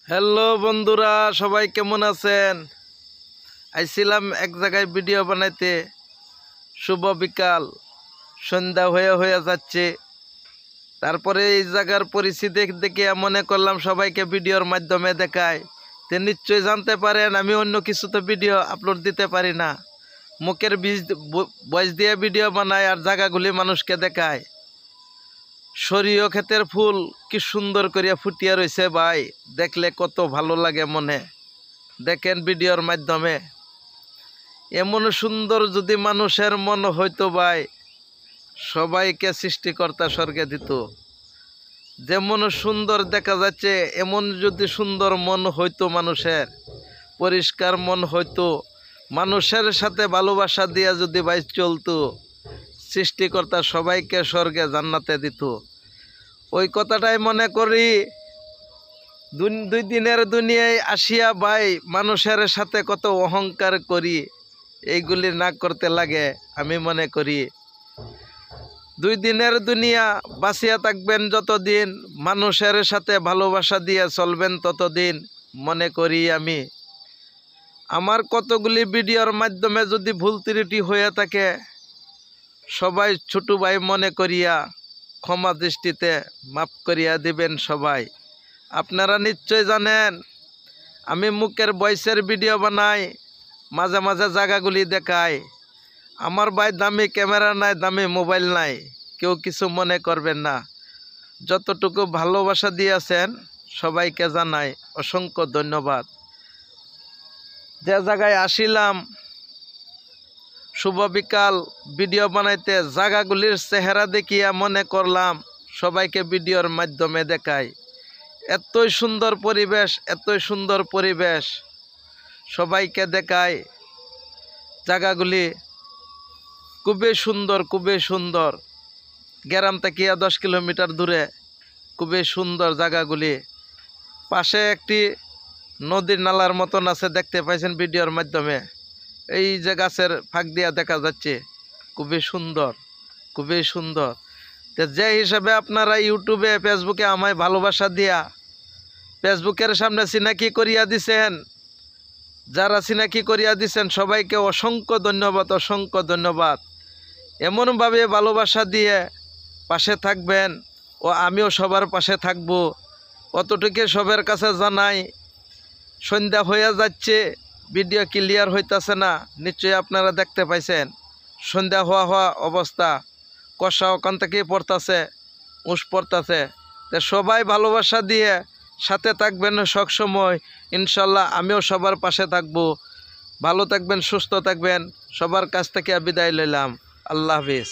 Hello বন্ধুরা, সবাই কেমন আছেন? আইছিলাম এক জায়গায় ভিডিও বানাইতে। শুভ বিকাল, সন্ধ্যা হয়ে যাচ্ছে। তারপরে এই জায়গার পরিস্থিতি দেখে মনে করলাম সবাইকে ভিডিওর মাধ্যমে দেখায়। তে নিশ্চয়ই জানতে পারেন আমি অন্য কিছুতে ভিডিও আপলোড দিতে পারি না। মুখের ভয়েস দিয়ে ভিডিও বানায় আর জায়গাগুলি মানুষকে দেখায়। সরিষা ক্ষেতের ফুল কি সুন্দর করিয়া ফুটিয়া রয়েছে ভাই, দেখলে কত ভালো লাগে মনে। দেখেন ভিডিওর মাধ্যমে এমন সুন্দর যদি মানুষের মন হইতো ভাই, সবাইকে সৃষ্টিকর্তা স্বর্গে দিত। যেমন সুন্দর দেখা যাচ্ছে এমন যদি সুন্দর মন হইতো মানুষের, পরিষ্কার মন হইতো, মানুষের সাথে ভালোবাসা দিয়া যদি ভাই চলতো, সৃষ্টিকর্তা সবাইকে স্বর্গে জান্নাতে দিত। ওই কথাটাই মনে করি। দুই দিনের দুনিয়ায় আসিয়া ভাই মানুষের সাথে কত অহংকার করি, এইগুলি না করতে লাগে। আমি মনে করি দুই দিনের দুনিয়া বাঁচিয়া থাকবেন যতদিন, মানুষের সাথে ভালোবাসা দিয়ে চলবেন ততদিন। মনে করি আমি আমার কতগুলি ভিডিওর মাধ্যমে যদি ভুল ত্রুটি হয়ে থাকে, সবাই ছোট ভাই মনে করিয়া ক্ষমা দৃষ্টিতে মাফ করিয়া দিবেন সবাই। আপনারা নিশ্চয় জানেন আমি মুখের ভয়েসের ভিডিও বানাই, মাঝে মাঝে জায়গাগুলি দেখাই। আমার ভাই দামি ক্যামেরা নাই, দামি মোবাইল নাই, কেউ কিছু মনে করবেন না। যতটুকু ভালোবাসা দিয়েছেন সবাইকে জানাই অসংখ্য ধন্যবাদ। যে জায়গায় আসিলাম শুভ বিকাল ভিডিও বানাইতে, জায়গাগুলির চেহারা দেখিয়া মনে করলাম সবাইকে ভিডিওর মাধ্যমে দেখাই। এতই সুন্দর পরিবেশ, এতই সুন্দর পরিবেশ, সবাইকে দেখায়। জায়গাগুলি খুবই সুন্দর, খুবই সুন্দর। গ্রাম থেকে 10 কিলোমিটার দূরে, খুবই সুন্দর জায়গাগুলি। পাশে একটি নদীর নালার মতন আছে, দেখতে পাইছেন ভিডিওর মাধ্যমে। এই যে গাছের ফাঁক দিয়া দেখা যাচ্ছে, খুবই সুন্দর, খুবই সুন্দর। তো যে হিসাবে আপনারা ইউটিউবে ফেসবুকে আমায় ভালোবাসা দিয়া ফেসবুকের সামনে চিনাকি করিয়া দিছেন, যারা চিনাকি করিয়া দিছেন সবাইকে অসংখ্য ধন্যবাদ, অসংখ্য ধন্যবাদ। এমনভাবে ভালোবাসা দিয়ে পাশে থাকবেন ও আমিও সবার পাশে থাকব, অতটুকু সবার কাছে জানাই। সন্ধ্যা হয়ে যাচ্ছে, ভিডিও ক্লিয়ার হইতাছে না, নিশ্চয়ই আপনারা দেখতে পাইছেন। সন্ধ্যা হওয়া অবস্থা, কষা ওখান থেকেই পড়তাছে, উস পড়তাছে। তো সবাই ভালোবাসা দিয়ে সাথে থাকবেন সবসময়, ইনশাল্লাহ আমিও সবার পাশে থাকব। ভালো থাকবেন, সুস্থ থাকবেন, সবার কাছ থেকে বিদায় লইলাম। আল্লাহ হাফিজ।